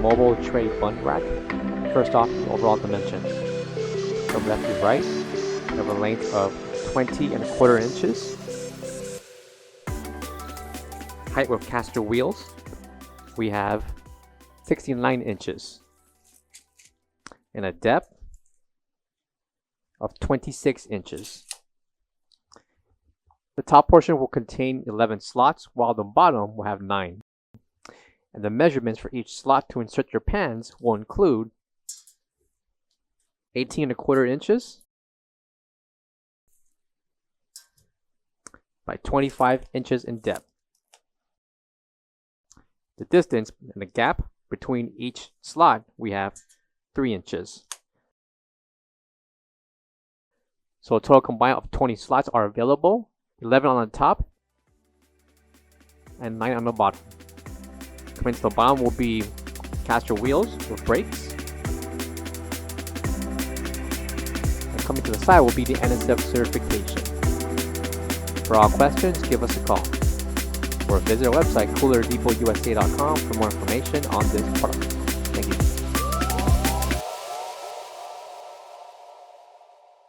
mobile tray bun rack. First off, the overall dimensions. From left to right, we have a length of 20¼ inches. Height with caster wheels, we have 69 inches. And a depth of 26 inches. The top portion will contain 11 slots, while the bottom will have 9. And the measurements for each slot to insert your pans will include 18¼ inches by 25 inches in depth. The distance and the gap between each slot, we have 3 inches. So a total combined of 20 slots are available, 11 on the top and 9 on the bottom. Coming to the bottom will be caster wheels with brakes. And coming to the side will be the NSF certification. For all questions, give us a call or visit our website coolerdepotUSA.com for more information on this product. Thank you.